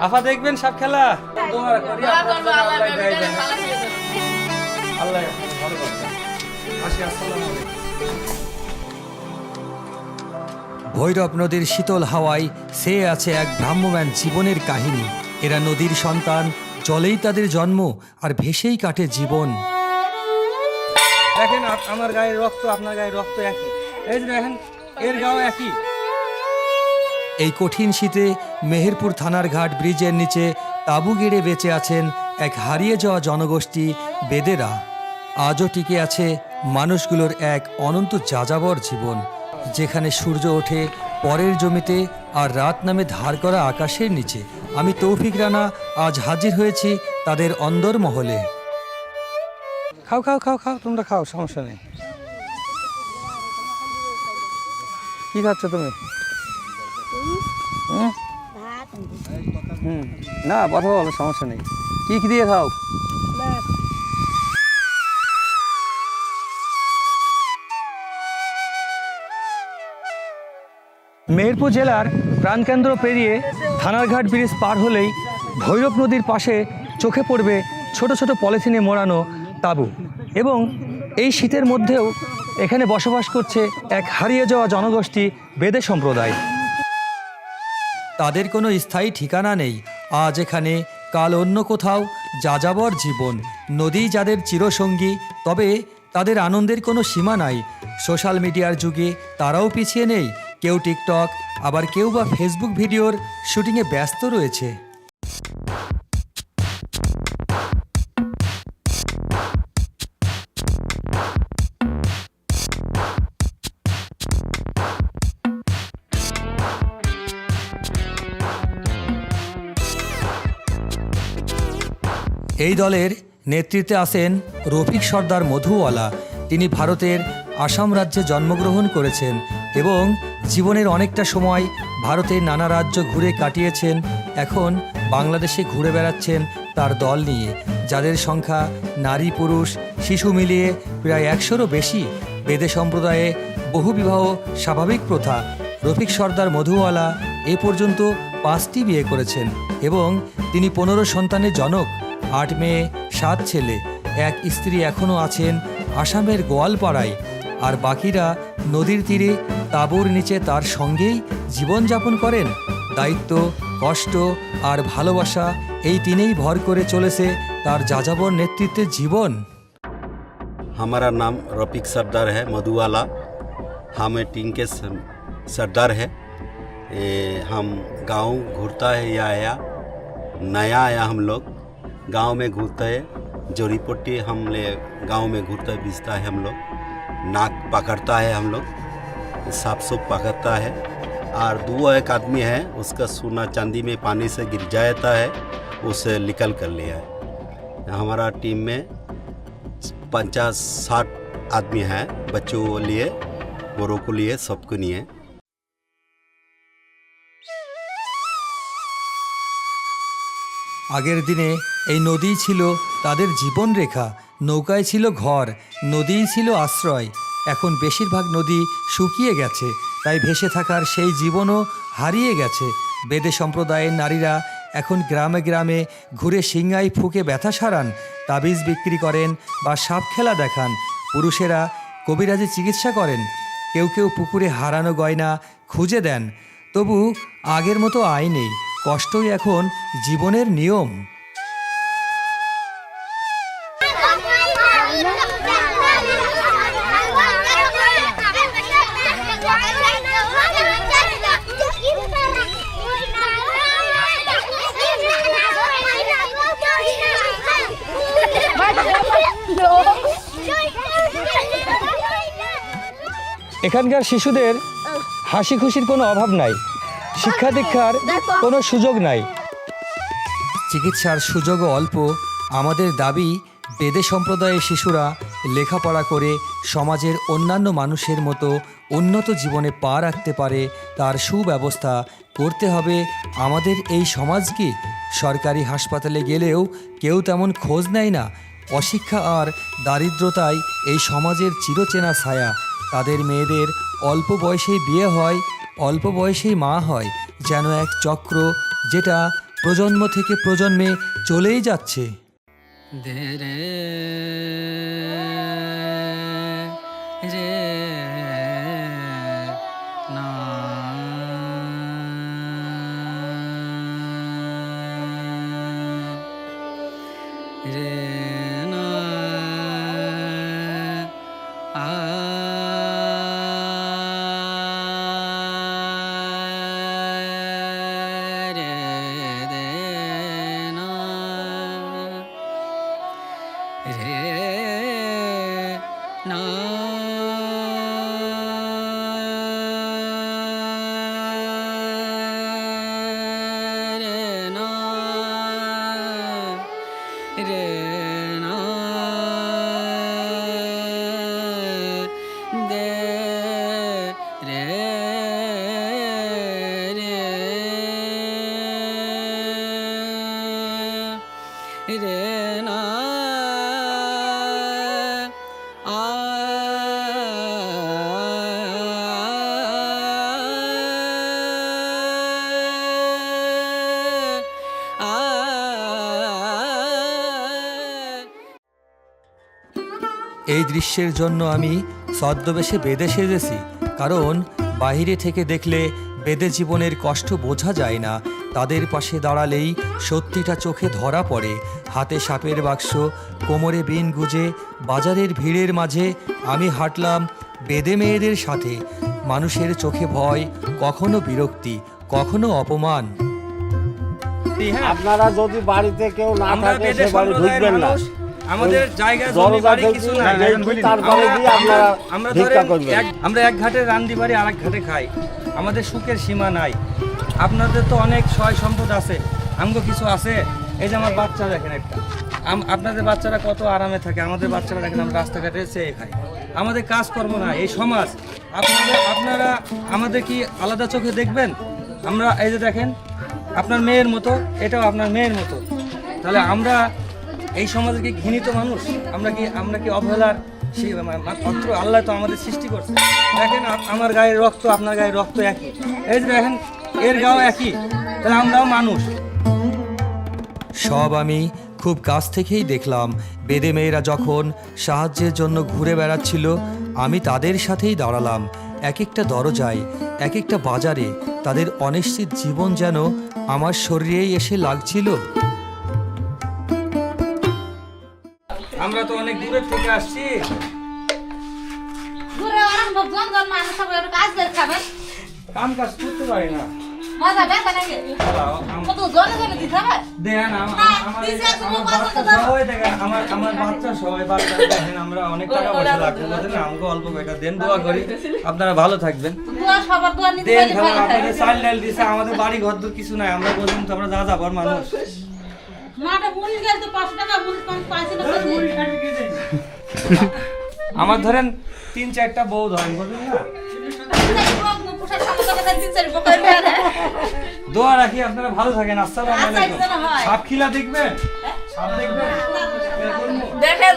আফা দেখবেন সব খেলা তোমার করি আল্লাহ ভালো করবেন। আসি, আসসালামু আলাইকুম। ভৈরব নদীর শীতল হাওয়ায় সে আছে এক ভ্রাম্যমান জীবনের কাহিনী। এরা নদীর সন্তান, জলেই তাদের জন্ম আর ভেসেই কাটে জীবন। দেখেন আমার গায়ের রক্ত আপনার গায়ের রক্ত একই, এই যে দেখেন এর গাও একই। এই কঠিন শীতে মেহেরপুর থানার ঘাট ব্রিজের নিচে তাঁবু গেড়ে বেঁচে আছেন এক হারিয়ে যাওয়া জনগোষ্ঠী বেদেরা। আজও টিকে আছে মানুষগুলোর এক অনন্ত যাযাবর জীবন, যেখানে সূর্য ওঠে পরের জমিতে আর রাত নামে ধার করা আকাশের নিচে। আমি তৌফিক রানা আজ হাজির হয়েছি তাদের অন্দর মহলে। খাও খাও খাও খাও, তোমরা খাও, সমস্যা নেই। কি খাচ্ছ তুমি? না কথা বলো, সমস্যা নেই। কি কি দিয়ে খাও? মেহেরপুর জেলার প্রাণকেন্দ্র পেরিয়ে থানারঘাট ব্রিজ পার হলেই ভৈরব নদীর পাশে চোখে পড়বে ছোট ছোট পলিথিনে মোড়ানো তাঁবু। এবং এই শীতের মধ্যেও এখানে বসবাস করছে এক হারিয়ে যাওয়া জনগোষ্ঠী বেদে সম্প্রদায়। তাদের কোনো স্থায়ী ঠিকানা নেই। আজ এখানে, কাল অন্য কোথাও যাযাবর জীবন। নদী যাদের চিরসঙ্গী, তবে তাদের আনন্দের কোনো সীমা নাই। সোশ্যাল মিডিয়ার যুগে তারাও পিছিয়ে নেই। কেউ টিকটক, আবার কেউ বা ফেসবুক ভিডিওর শুটিংয়ে ব্যস্ত রয়েছে। এই দলের নেতৃত্বে আছেন রফিক সর্দার মধুওয়ালা। তিনি ভারতের আসাম রাজ্যে জন্মগ্রহণ করেছেন এবং জীবনের অনেকটা সময় ভারতের নানা রাজ্য ঘুরে কাটিয়েছেন। এখন বাংলাদেশে ঘুরে বেড়াচ্ছেন তার দল নিয়ে, যাদের সংখ্যা নারী পুরুষ শিশু মিলিয়ে প্রায় 100-রও বেশি। বেদে সম্প্রদায়ে বহুবিবাহ স্বাভাবিক প্রথা। রফিক সর্দার মধুওয়ালা এ পর্যন্ত 5টি বিয়ে করেছেন এবং তিনি 15 সন্তানের জনক। 8 মেয়ে 7 ছেলে। এক স্ত্রী এখনও আছেন আসামের গোয়ালপাড়ায়, আর বাকিরা নদীর তীরে তাঁবুর নিচে তার সঙ্গেই জীবনযাপন করেন। দায়িত্ব, কষ্ট আর ভালোবাসা, এই তিনেই ভর করে চলেছে তার যাযাবর নেতৃত্বের জীবন। हमारा नाम रफीक सरदार है मधुवाला। हम टीम के सरदार है। हम गांव घूरता है या आया नया आया। हम लोग गांव में घूरते हैं, जोड़ी पट्टी हम ले गांव में घूरता है, बीजता है। हम लोग नाक पकड़ता है, हम लोग सांप सूप पकड़ता है। और 2 आदमी है, उसका सोना चांदी में पानी से गिर जाता है, उसे निकल कर लिया है। हमारा टीम में 50-60 आदमी हैं, बच्चों को लिए, बड़ों को लिए, सबको लिए। আগের দিনে এই নদীই ছিল তাদের জীবনরেখা। নৌকায় ছিল ঘর, নদীই ছিল আশ্রয়। এখন বেশিরভাগ নদী শুকিয়ে গেছে, তাই ভেসে থাকার সেই জীবনও হারিয়ে গেছে। বেদে সম্প্রদায়ের নারীরা এখন গ্রামে গ্রামে ঘুরে সিংহাই ফুঁকে ব্যথা সারান, তাবিজ বিক্রি করেন বা সাপ খেলা দেখান। পুরুষেরা কবিরাজি চিকিৎসা করেন, কেউ কেউ পুকুরে হারানো গয়না খুঁজে দেন। তবু আগের মতো আয় নেই, কষ্টই এখন জীবনের নিয়ম। এখানকার শিশুদের হাসি খুশির কোনো অভাব নাই, শিক্ষা দীক্ষার কোনো সুযোগ নাই, চিকিৎসার সুযোগও অল্প। আমাদের দাবি, বেদে সম্প্রদায়ের শিশুরা লেখাপড়া করে সমাজের অন্যান্য মানুষের মতো উন্নত জীবনে পা রাখতে পারে, তার সুব্যবস্থা করতে হবে আমাদের এই সমাজকে। সরকারি হাসপাতালে গেলেও কেউ তেমন খোঁজ নেয় না। অশিক্ষা আর দারিদ্রতাই এই সমাজের চিরচেনা ছায়া। তাদের মেয়েদের অল্প বয়সেই বিয়ে হয়, অল্প বয়সেই মা হয়, যেন এক চক্র যেটা প্রজন্ম থেকে প্রজন্মে চলেই যাচ্ছে। দে রে রে না রে না আ রে দে না রে না রে না রে না দে রে রে না আ এই দৃশ্যের জন্য আমি ছদ্মবেশে বেদে সেজেছি, কারণ বাইরে থেকে দেখলে বেদে জীবনের কষ্ট বোঝা যায় না। তাদের পাশে দাঁড়ালেই সত্যিটা চোখে ধরা পড়ে। হাতে সাপের বাক্স, কোমরে বিন গুজে বাজারের ভিড়ের মাঝে আমি হাঁটলাম বেদে মেয়েদের সাথে। মানুষের চোখে ভয়, কখনো বিরক্তি, কখনো অপমান। হ্যাঁ, আপনারা যদি বাড়িতে কেউ না আমরা থাকে বেদে সে বাড়ি সম্প্রদায়ের ঢুকবেন না। মানুষ, আমাদের জায়গা জমি দরজা বাড়ি থেকে কিছু নাই। তারপরে দিয়ে আপনারা আমরা ভিক্ষা ধরেন করবেন। আমরা এক ঘাটে রান্দি বাড়ি আর এক ঘাটে খাই, আমাদের সুখের সীমা নাই। আপনাদের তো অনেক সয় সম্পদ আছে, আমগো কিছু আছে। এই যে আমার বাচ্চা দেখেন একটা, আপনাদের বাচ্চারা কত আরামে থাকে, আমাদের বাচ্চারা দেখেন আমরা রাস্তাঘাটে চেয়ে খাই। আমাদের কাজকর্ম না, এই সমাজ। আপনারা আমাদের কি আলাদা চোখে দেখবেন? আমরা এই যে দেখেন আপনার মেয়ের মতো, এটাও আপনার মেয়ের মতো। তাহলে আমরা এই সমাজে কি ঘৃণিত মানুষ? আমরা কি অবহেলার সেই মাত্র? আল্লাহ তো আমাদের সৃষ্টি করছে। দেখেন আমার গায়ের রক্ত আপনার গায়ের রক্ত একই, এই যে দেখেন এর গাও একই, তাহলে আমরাও মানুষ। সব আমি খুব কাছ থেকেই দেখলাম। বেদে মেয়েরা যখন সাহায্যের জন্য ঘুরে বেড়াচ্ছিল, আমি তাদের সাথেই দাঁড়ালাম। এক একটা দরজায়, এক একটা বাজারে তাদের অনিশ্চিত জীবন যেন আমার শরীরেই এসে লাগছিল। আমরা তো অনেক দূরের থেকে আসছি। ঘুরে ওরকম জঙ্গল মানুষ সব কাজ করে খাবেন, কাম কাজ করতে পারি না। মজা বেঁধে নাকি কত জনে জনে দিতে হবে। দেখেন আমার বাচ্চা সবাই বাচ্চা দেখেন, আমরা অনেক টাকা পয়সা লাগবে, আমাকে অল্প কয়টা দেন, দোয়া করি আপনারা ভালো থাকবেন। দোয়া সবার দোয়া নিতে দেন পারলে ভালো আপনাদের থাকে। চাল ডাল দিছে, আমাদের বাড়ি ঘর দূর কিছু নাই, আমরা বলুন তো আমরা যা যাবার মানুষ। মাটা মুড়ি গেল তো 5 টাকা মুড়ি পাইছি না। আমার ধরেন 3-4টা বউ ধরেন, বুঝলেন না? দোয়া রাখি, আপনারা ভালো থাকেন। আসসালামু আলাইকুম। সাপ খিলা দেখবেন? সাপ দেখবেন?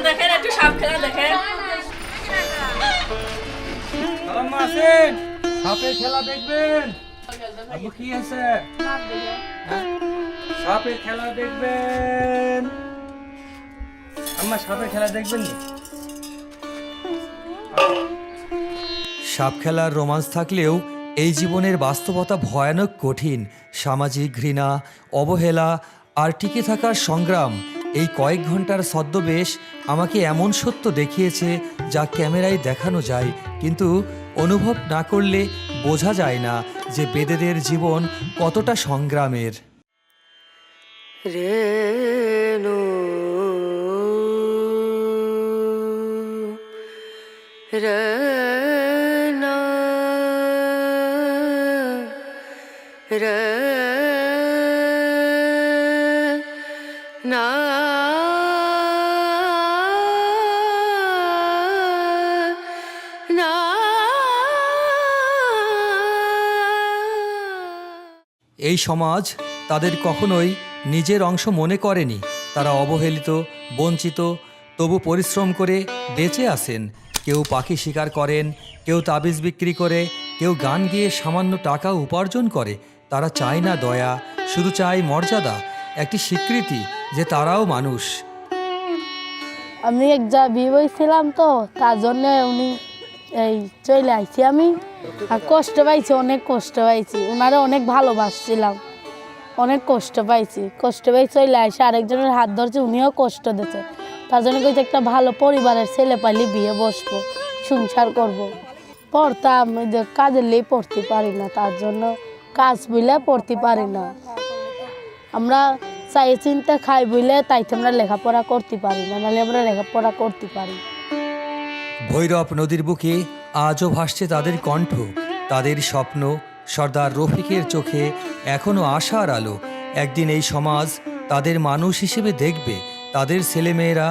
দেখেন একটু সাপ খেলা দেখেন। আম্মা আছেন? সাপের খেলা দেখবেন? আব্বু কি আছে? সাপের খেলা দেখবেন? আম্মা সাপের খেলা দেখবেন না? সাপ খেলার রোমাঞ্চ থাকলেও এই জীবনের বাস্তবতা ভয়ানক কঠিন। সামাজিক ঘৃণা, অবহেলা আর টিকে থাকার সংগ্রাম। এই কয়েক ঘন্টার ছদ্মবেশ আমাকে এমন সত্য দেখিয়েছে যা ক্যামেরায় দেখানো যায়, কিন্তু অনুভব না করলে বোঝা যায় না যে বেদেদের জীবন কতটা সংগ্রামের। রেণু রেনা রেনা না। এই সমাজ তাদের কখনোই নিজের অংশ মনে করেনি। তারা অবহেলিত, বঞ্চিত, তবু পরিশ্রম করে বেঁচে আসেন। কেউ পাখি শিকার করেন, কেউ তাবিজ বিক্রি করে, কেউ গান গেয়ে সামান্য টাকা উপার্জন করে। তারা চায় না দয়া, শুধু চায় মর্যাদা, একটি স্বীকৃতি যে তারাও মানুষ। আমি এক যা বিয়ে হয়েছিলাম তো তার জন্য উনি এই চলে আইছি আমি, আর কষ্ট পাইছি, অনেক কষ্ট পাইছি, ওনারা অনেক ভালোবাসছিলাম, অনেক কষ্ট পাইছি, চলে আসে আরেকজনের হাত ধরছে, উনিও কষ্ট দিচ্ছে, তার জন্য কইছে একটা ভালো পরিবারের ছেলে পাইলে বিয়ে বসবো, সংসার করব। পড়তাম, ওই যে কাজের লেগে পড়তে পারি না, তার জন্য কাজ বুঝলে পড়তে পারি না। আমরা চাই চিন্তা খাই বুঝলে তাইতে আমরা লেখাপড়া করতে পারি না, নাহলে আমরা লেখাপড়া করতে পারি। ভৈরব নদীর বুকে আজও ভাসছে তাদের কণ্ঠ, তাদের স্বপ্ন। সর্দার রফিকের চোখে এখনও আশার আলো। একদিন এই সমাজ তাদের মানুষ হিসেবে দেখবে, তাদের ছেলেমেয়েরা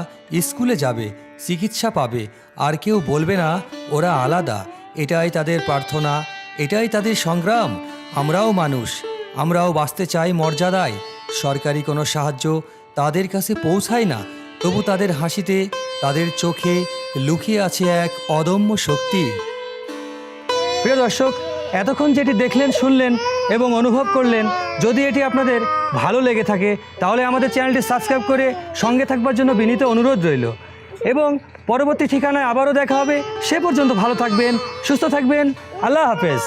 স্কুলে যাবে, চিকিৎসা পাবে, আর কেউ বলবে না ওরা আলাদা। এটাই তাদের প্রার্থনা, এটাই তাদের সংগ্রাম। আমরাও মানুষ, আমরাও বাঁচতে চাই মর্যাদায়। সরকারি কোনো সাহায্য তাদের কাছে পৌঁছায় না, তবু তাদের হাসিতে, তাদের চোখে লুকিয়ে আছে এক অদম্য শক্তি। প্রিয় দর্শক, এতক্ষণ যেটি দেখলেন, শুনলেন এবং অনুভব করলেন, যদি এটি আপনাদের ভালো লেগে থাকে তাহলে আমাদের চ্যানেলটি সাবস্ক্রাইব করে সঙ্গে থাকবার জন্য বিনীত অনুরোধ রইল। এবং পরবর্তী ঠিকানায় আবারও দেখা হবে। সে পর্যন্ত ভালো থাকবেন, সুস্থ থাকবেন। আল্লাহ হাফেজ।